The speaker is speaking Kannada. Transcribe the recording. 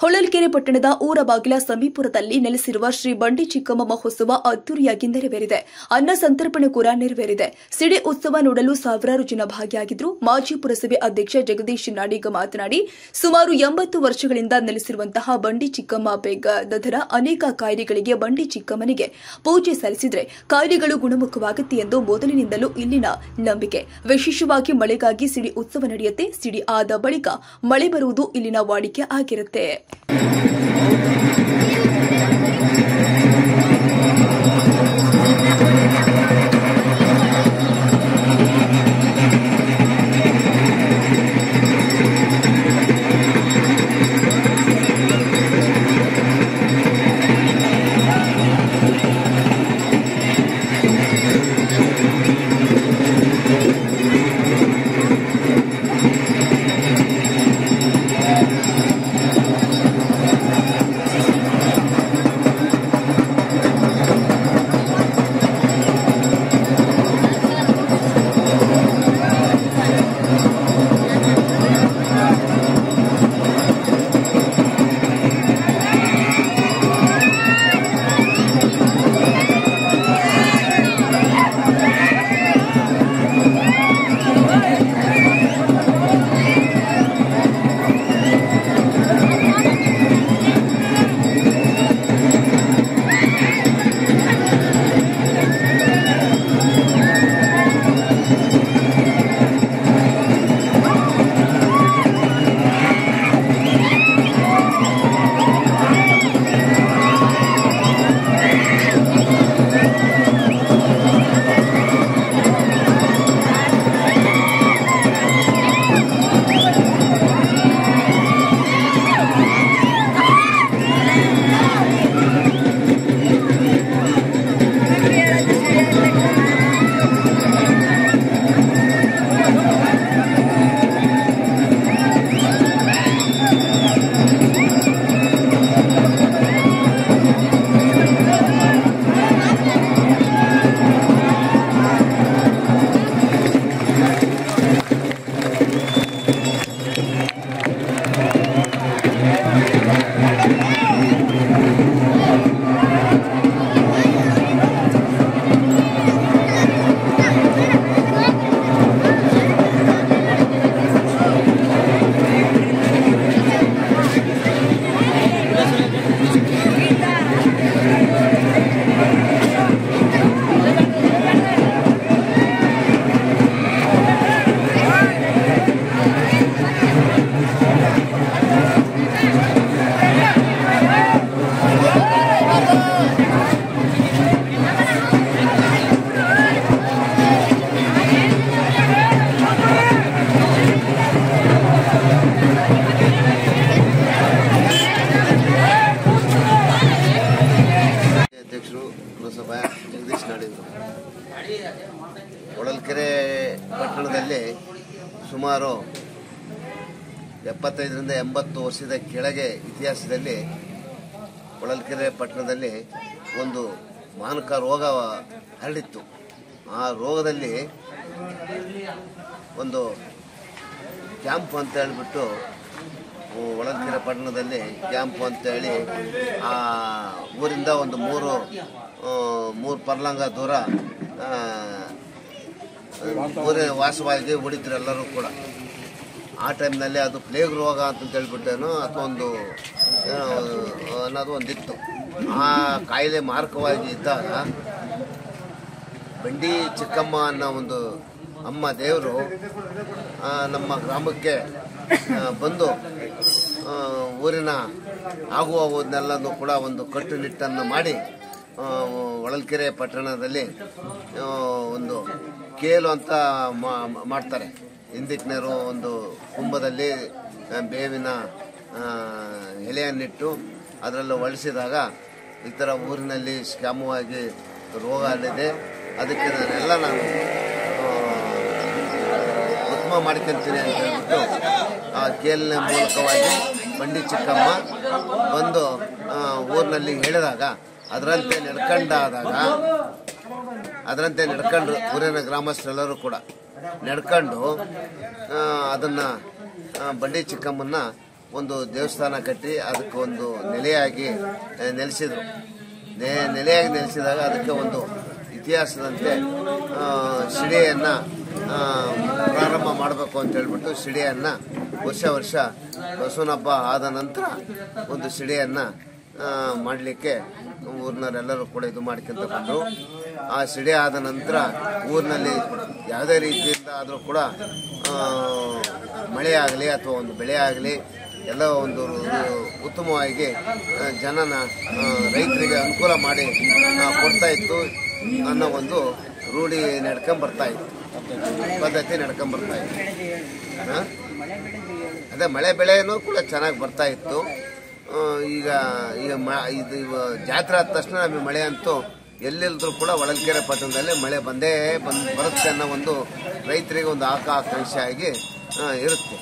ಹೊಳಲ್ಕೆರೆ ಪಟ್ಟಣದ ಊರಬಾಗಿಲ ಸಮೀಪದಲ್ಲಿ ನೆಲೆಸಿರುವ ಶ್ರೀ ಬಂಡಿ ಚಿಕ್ಕಮ್ಮ ಮಹೋತ್ಸವ ಅದ್ದೂರಿಯಾಗಿ ನೆರವೇರಿದೆ. ಅನ್ನ ಸಂತರ್ಪಣೆ ಕೂಡ ನೆರವೇರಿದೆ. ಸಿಡಿ ಉತ್ಸವ ನೋಡಲು ಸಾವಿರಾರು ಜನ ಭಾಗಿಯಾಗಿದ್ದರು. ಮಾಜಿ ಪುರಸಭೆ ಅಧ್ಯಕ್ಷ ಜಗದೀಶ್ ನಾಡಿಗ ಮಾತನಾಡಿ, ಸುಮಾರು 80 ವರ್ಷಗಳಿಂದ ನೆಲೆಸಿರುವಂತಹ ಬಂಡಿ ಚಿಕ್ಕಮ್ಮ ಬೇಕಾದರ ಅನೇಕ ಕಾಯಿಲೆಗಳಿಗೆ ಬಂಡಿ ಚಿಕ್ಕಮ್ಮನಿಗೆ ಪೂಜೆ ಸಲ್ಲಿಸಿದರೆ ಕಾಯಿಲೆಗಳು ಗುಣಮುಖವಾಗುತ್ತೆ ಎಂದು ಮೊದಲಿನಿಂದಲೂ ಇಲ್ಲಿನ ನಂಬಿಕೆ. ವಿಶೇಷವಾಗಿ ಮಳೆಗಾಗಿ ಸಿಡಿ ಉತ್ಸವ ನಡೆಯುತ್ತೆ. ಸಿಡಿ ಆದ ಬಳಿಕ ಮಳೆ ಬರುವುದು ಇಲ್ಲಿನ ವಾಡಿಕೆ ಆಗಿರುತ್ತೆ. ಜಗದೀಶ್ ನಾಡಿಗ ಹೊಳಲ್ಕೆರೆ ಪಟ್ಟಣದಲ್ಲಿ ಸುಮಾರು 75ರಿಂದ 80 ವರ್ಷದ ಕೆಳಗೆ ಇತಿಹಾಸದಲ್ಲಿ ಹೊಳಲ್ಕೆರೆ ಪಟ್ಟಣದಲ್ಲಿ ಒಂದು ಮಾನಕ ರೋಗ ಹರಡಿತ್ತು. ಆ ರೋಗದಲ್ಲಿ ಒಂದು ಕ್ಯಾಂಪ್ ಅಂತ ಹೇಳಿಬಿಟ್ಟು ಹೊಳಲ್ಕೆರೆ ಪಟ್ಟಣದಲ್ಲಿ ಕ್ಯಾಂಪ್ ಅಂತೇಳಿ ಆ ಊರಿಂದ ಒಂದು ಮೂರು ಪರ್ಲಾಂಗ ದೂರ ಊರೇ ವಾಸವಾಗಿ ಉಳಿದ್ರು ಎಲ್ಲರೂ ಕೂಡ. ಆ ಟೈಮ್ನಲ್ಲಿ ಅದು ಪ್ಲೇಗ್ ರೋಗ ಅಂತ ಹೇಳ್ಬಿಟ್ಟೇನೋ ಅಥವಾ ಅನ್ನೋದು ಒಂದಿತ್ತು. ಆ ಕಾಯಿಲೆ ಮಾರಕವಾಗಿ ಇದ್ದಾಗ ಬಂಡಿ ಚಿಕ್ಕಮ್ಮ ಅನ್ನೋ ಒಂದು ಅಮ್ಮ ದೇವರು ನಮ್ಮ ಗ್ರಾಮಕ್ಕೆ ಬಂದು ಊರಿನ ಆಗುವುದನ್ನೆಲ್ಲನೂ ಕೂಡ ಒಂದು ಕಟ್ಟುನಿಟ್ಟನ್ನು ಮಾಡಿ ಹೊಳಲ್ಕೆರೆ ಪಟ್ಟಣದಲ್ಲಿ ಒಂದು ಕೇಲು ಅಂತ ಮಾಡ್ತಾರೆ. ಹಿಂದಿಕ್ನರು ಒಂದು ಕುಂಭದಲ್ಲಿ ಬೇವಿನ ಎಲೆಯನ್ನಿಟ್ಟು ಅದರಲ್ಲೂ ಒಳಿಸಿದಾಗ ಈ ಥರ ಊರಿನಲ್ಲಿ ಕ್ಷೇಮವಾಗಿ ರೋಗ ಹರಡಿದೆ. ಅದಕ್ಕೆ ನಾನು ಉತ್ತಮ ಮಾಡ್ಕೊಂತೀನಿ ಅಂತ ಹೇಳ್ಬಿಟ್ಟು ಆ ಕೇಲಿನ ಮೂಲಕವಾಗಿ ಬಂಡಿ ಚಿಕ್ಕಮ್ಮ ಬಂದು ಊರಿನಲ್ಲಿ ಹೇಳಿದಾಗ ಅದರಂತೆ ನಡ್ಕೊಂಡು ಊರಿನ ಗ್ರಾಮಸ್ಥರೆಲ್ಲರೂ ಕೂಡ ನಡ್ಕೊಂಡು ಅದನ್ನು ಬಂಡಿ ಚಿಕ್ಕಮ್ಮನ್ನ ಒಂದು ದೇವಸ್ಥಾನ ಕಟ್ಟಿ ಅದಕ್ಕೆ ಒಂದು ನೆಲೆಯಾಗಿ ನೆಲೆಸಿದ್ರು. ನೆಲೆಯಾಗಿ ನೆಲೆಸಿದಾಗ ಅದಕ್ಕೆ ಒಂದು ಇತಿಹಾಸದಂತೆ ಸಿಡಿಯನ್ನು ಪ್ರಾರಂಭ ಮಾಡಬೇಕು ಅಂತ ಹೇಳ್ಬಿಟ್ಟು ಸಿಡಿಯನ್ನು ವರ್ಷ ಬಸವನ ಹಬ್ಬ ಆದ ನಂತರ ಒಂದು ಸಿಡಿಯನ್ನು ಮಾಡಲಿಕ್ಕೆ ಊರಿನವರೆಲ್ಲರೂ ಕೂಡ ಇದು ಮಾಡ್ಕೊಂತ ಬಂದರು. ಆ ಸಿಡಿ ಆದ ನಂತರ ಊರಿನಲ್ಲಿ ಯಾವುದೇ ರೀತಿಯಿಂದ ಆದರೂ ಕೂಡ ಮಳೆ ಆಗಲಿ ಅಥವಾ ಒಂದು ಬೆಳೆ ಆಗಲಿ ಎಲ್ಲ ಒಂದು ಉತ್ತಮವಾಗಿ ಜನನ ರೈತರಿಗೆ ಅನುಕೂಲ ಮಾಡಿ ಕೊಡ್ತಾ ಇತ್ತು ಅನ್ನೋ ಒಂದು ರೂಢಿ ನಡ್ಕೊಂಬರ್ತಾ ಇತ್ತು, ಪದ್ಧತಿ ನಡ್ಕೊಂಬರ್ತಾ ಇತ್ತು. ಅದೇ ಮಳೆ ಬೆಳೆನೂ ಕೂಡ ಚೆನ್ನಾಗಿ ಬರ್ತಾ ಇತ್ತು. ಈಗ ಇದು ಜಾತ್ರೆ ಆದ ತಕ್ಷಣ ನಮಗೆ ಮಳೆ ಅಂತೂ ಎಲ್ಲೆಲ್ಲರೂ ಕೂಡ ಹೊಳಲ್ಕೆರೆ ಪಟ್ಟಣದಲ್ಲಿ ಮಳೆ ಬರುತ್ತೆ ಅನ್ನೋ ಒಂದು ರೈತರಿಗೆ ಒಂದು ಆಕಾಂಕ್ಷೆ ಆಗಿ ಇರುತ್ತೆ.